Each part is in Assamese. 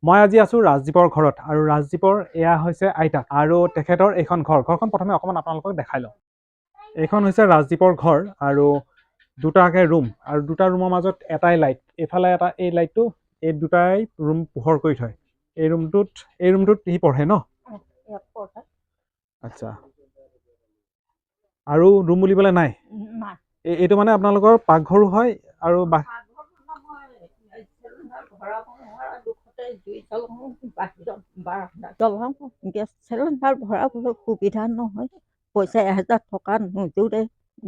মই আজি আছোঁ ৰাজদীপৰ ঘৰত আৰু ৰাজদীপৰ এয়া হৈছে আইতা আৰু তেখেতৰ এইখন ঘৰখন প্ৰথমে অকণমান আপোনালোকক দেখাই লওঁ। এইখন হৈছে ৰাজদীপৰ ঘৰ আৰু দুটাকৈ ৰুম আৰু দুটা ৰুমৰ মাজত এটাই লাইট, এইফালে এটা, এই লাইটটো এই দুটাই ৰুম পোহৰ কৰি থয়। এই ৰুমটোত সি পঢ়ে ন? আচ্ছা, আৰু ৰুম বুলিবলৈ নাই? এইটো মানে আপোনালোকৰ পাকঘৰো হয় আৰু গেছ চিলিণ্ডাৰ ভৰাবলৈ সুবিধা নহয়, পইচা 1000 টকা নোজোৰে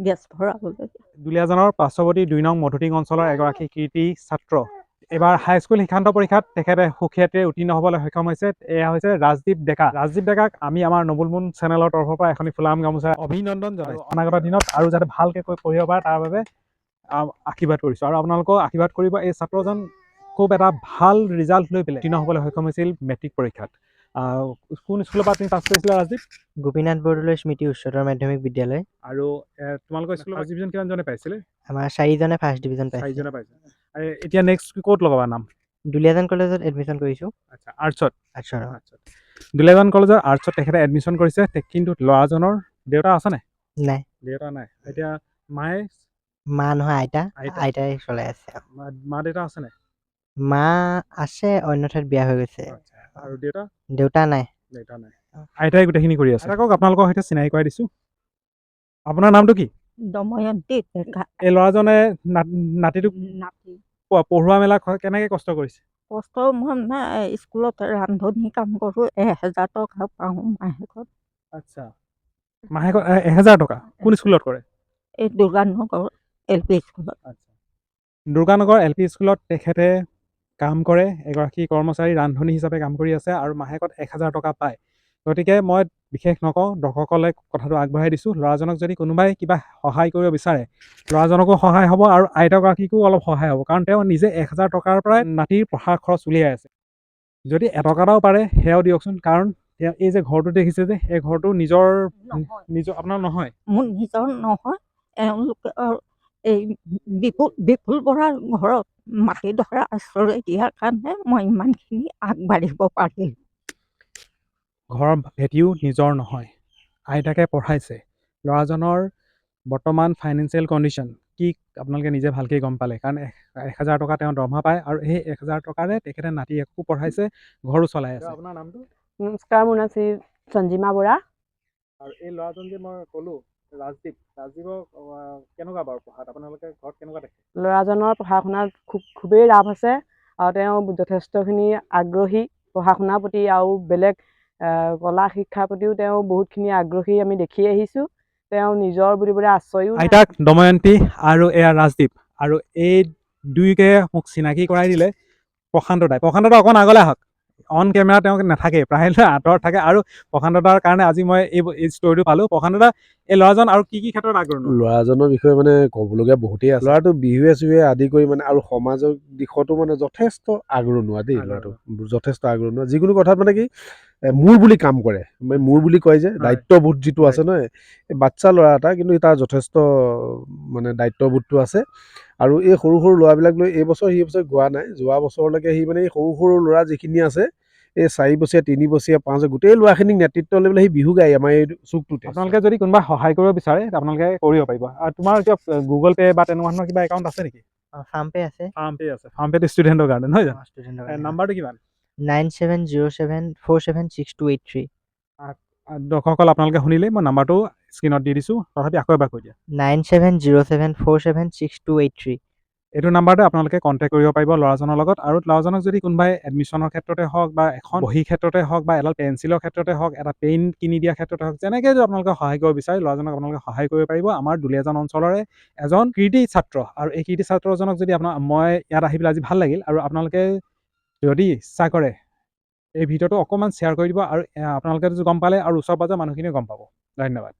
গেছ ভৰাবলৈ। দুলীয়াজানৰ পাৰ্শ্বৱৰ্তী 2 নং মধুটিং অঞ্চলৰ এগৰাকী কৃতি ছাত্ৰ। এবাৰ হাইস্কুল শিক্ষান্ত পৰীক্ষাত তেখেতে সুখ্যাতিৰে উত্তীৰ্ণ হ'বলৈ সক্ষম হৈছে। এয়া হৈছে ৰাজদীপ ডেকা। ৰাজদীপ ডেকাক আমি আমাৰ নবুল মুন চেনেলৰ তৰফৰ পৰা এখন ফুলাম গামোচা অভিনন্দন জনাইছোঁ। অনাগত দিনত আৰু যাতে ভালকৈ পঢ়িব পাৰে তাৰ বাবে আশীৰ্বাদ কৰিছোঁ আৰু আপোনালোকেও আশীৰ্বাদ কৰিব। এই ছাত্ৰজন খুব এটা ভাল ৰিজাল্ট লৈ পেলাই উত্তীৰ্ণ হ'বলৈ সক্ষম হৈছিল মেট্ৰিক পৰীক্ষাত। কোন স্কুলৰ পৰা তুমি পাছ কৰিছিলা ৰাজদীপ? গোপীনাথ বৰদলৈ স্মৃতি উচ্চতৰ মাধ্যমিক বিদ্যালয়। আৰু তোমালোকৰ স্কুলত ফাৰ্ষ্ট ডিভিজন কিমানজনে পাইছিলে? আমাৰ 4জনে ফাৰ্ষ্ট ডিভিজন পাইছে। 4জনে পাইছে। আৰু এতিয়া নেক্সট ক'ত লগাবা নাম? দুলীয়াজান কলেজত এডমিশ্যন কৰিছোঁ। আচ্ছা, আৰ্টছত? আৰ্টছৰ। দুলীয়াজান কলেজৰ আৰ্টছত তেখেতে এডমিশ্যন কৰিছে, কিন্তু ল'ৰাজনৰ দেউতা আছে নাই? নাই। দেউতা নাই। এতিয়া মায়ে? মা নহয়, আইতাই চলাই আছে। মা দেউতা আছে নাই? মা আছে, অন্য ঠাইত বিয়া হৈ গৈছে। আৰু দেউতা? দেউতা নাই। দেউতা নাই। আইতাই গোটেইখিনি কৰি আছে। কওক, আপোনালোকৰ সৈতে চিনাকি কৰাই দিছোঁ। আপোনাৰ নামটো কি? দময়ন্তী ডেকা। এই ল'ৰাজনে নাতিটোক পঢ়োৱা মেলা কেনেকৈ কষ্ট কৰিছে? কষ্ট মই স্কুলত ৰান্ধনি কাম কৰোঁ, 1000 টকা পাওঁ মাহেকত। আচ্ছা, মাহেকত 1000 টকা? কোন স্কুলত কৰে? এই দুৰ্গানগৰ LP স্কুলত। আচ্ছা, দুৰ্গানগৰ LP স্কুলত তেখেতে কাম কৰে, এগৰাকী কৰ্মচাৰী ৰান্ধনি হিচাপে কাম কৰি আছে আৰু মাহেকত 1000 টকা পায়। গতিকে মই বিশেষ নকওঁ, দৰ্শকলৈ কথাটো আগবঢ়াই দিছোঁ। ল'ৰাজনক যদি কোনোবাই কিবা সহায় কৰিব বিচাৰে, ল'ৰাজনকো সহায় হ'ব আৰু আইতাগৰাকীকো অলপ সহায় হ'ব, কাৰণ তেওঁ নিজে 1000 টকাৰ পৰাই নাতিৰ পঢ়াৰ খৰচ উলিয়াই আছে। যদি এটকা এটাও পাৰে সেয়াও দিয়কচোন, কাৰণ তেওঁ এই যে ঘৰটো দেখিছে যে, এই ঘৰটো নিজৰ আপোনাৰ নহয়? মোৰ নিজৰ নহয়, এওঁলোকে এই বিপুল বৰাৰ ঘৰত মাটিডৰা আশ্ৰয় দিয়াৰ কাৰণে মই ইমানখিনি আগবাঢ়িব পাৰিলোঁ। ঘৰৰ ভেটিও নিজৰ নহয়, আইতাকে পঢ়াইছে। ল'ৰাজনৰ বৰ্তমান ফাইনেন্সিয়েল কণ্ডিশ্যন কি আপোনালোকে নিজে ভালকৈ গম পালে, কাৰণ 1000 টকা তেওঁ দৰমহা পায় আৰু সেই 1000 টকাৰে তেখেতে নাতিকো পঢ়াইছে, ঘৰো চলাই আছে। আপোনাৰ নামটো? নমস্কাৰ, মোৰ নাম শ্ৰী সঞ্জিমা বৰা। আৰু এই ল'ৰাজন যে মই ক'লোঁ ৰাজদীপক কেনেকুৱা বাৰু পঢ়াত? আপোনালোকে ঘৰত কেনেকুৱা দেখে? ল'ৰাজনৰ পঢ়া শুনাত খুবেই ৰাপ আছে আৰু তেওঁ যথেষ্টখিনি আগ্ৰহী পঢ়া শুনাৰ প্ৰতি, আৰু বেলেগ কলা শিক্ষাৰ প্ৰতিও তেওঁ বহুতখিনি আগ্ৰহী আমি দেখি আহিছোঁ। তেওঁ নিজৰ বুলিবলৈ আশ্ৰয়ো। আইতাক দময়ন্তী আৰু এয়া ৰাজদীপ, আৰু এই দুয়োকে মোক চিনাকি কৰাই দিলে প্ৰশান্ত দাই। প্ৰশান্ত দা অকণ আগলৈ আহক। অন কেমেৰা তেওঁ নাথাকে, প্ৰায় আঁতৰত থাকে, আৰু প্ৰশান্ত দাৰ কাৰণে আজি মই এই ষ্টৰিটো পালোঁ। প্ৰশান্ত দা, এই ল'ৰাজন আৰু কি ক্ষেত্ৰত আগ্ৰহী? ল'ৰাজনৰ বিষয়ে মানে ক'বলগীয়া বহুতেই আছে। ল'ৰাটো বিহুৱে চিহুৱে আদি কৰি মানে আৰু সমাজৰ দিশতো মানে যথেষ্ট আগ্ৰহী দেই। ল'ৰাটো যথেষ্ট আগ্ৰহী, যিকোনো কথাত মানে কি মোৰ বুলি কাম কৰে, মোৰ বুলি কয় যে দায়িত্ববোধ যিটো আছে নহয়, এই বাচ্চা ল'ৰা এটা, কিন্তু তাৰ যথেষ্ট মানে দায়িত্ববোধটো আছে। আৰু এই সৰু সৰু ল'ৰাবিলাক লৈ এইবছৰ সি গোৱা নাই, যোৱা বছৰলৈকে সি মানে এই সৰু সৰু ল'ৰা যিখিনি আছে, এই 4 বছৰীয়া 3 বছৰীয়া 5 বছৰীয়া গোটেই ল'ৰাখিনিক নেতৃত্ব লৈ পেলাই সি বিহু গায় আমাৰ এই চুকটোতে। আপোনালোকে যদি কোনোবা সহায় কৰিব বিচাৰে আপোনালোকে কৰিব পাৰিব। আৰু তোমাৰ কিবা গুগল পে' বা তেনেকুৱা ধৰণৰ কিবা একাউণ্ট আছে নেকি? ফাৰ্মপে আছে। ফাৰ্মপে ষ্টুডেণ্টৰ কাৰণে নহয় জানো? নাম্বাৰটো কিমান? 9707476283। দৰ্শকসকল আপোনালোকে শুনিলেই, মই নাম্বাৰটো স্ক্ৰীণত দি দিছোঁ, তথাপি আকৌ এবাৰ কৈ দিয়া। 9707476283। এইটো নাম্বাৰতে আপোনালোকে কণ্টেক্ট কৰিব পাৰিব ল'ৰাজনৰ লগত। আৰু ল'ৰাজনক যদি কোনোবাই এডমিশ্যনৰ ক্ষেত্ৰতে হওক, বা এখন বহীৰ ক্ষেত্ৰতে হওক, বা এডাল পেঞ্চিলৰ ক্ষেত্ৰতে হওক, এটা পেইন কিনি দিয়াৰ ক্ষেত্ৰতে হওক, যেনেকৈ যদি আপোনালোকে সহায় কৰিব বিচাৰে, ল'ৰাজনক আপোনালোকে সহায় কৰিব পাৰিব। আমাৰ দুলীয়াজান অঞ্চলৰে এজন কৃতি ছাত্ৰ, আৰু এই কৃতি ছাত্ৰজনক যদি মই ইয়াত আহি পেলাই আজি ভাল লাগিল, আৰু আপোনালোকে যদি ইচ্ছা কৰে এই ভিডিঅ'টো অকণমান শ্বেয়াৰ কৰি দিব, আৰু আপোনালোকে যদি গম পালে আৰু ওচৰ পাজৰৰ মানুহখিনিও গম পাব। ধন্যবাদ।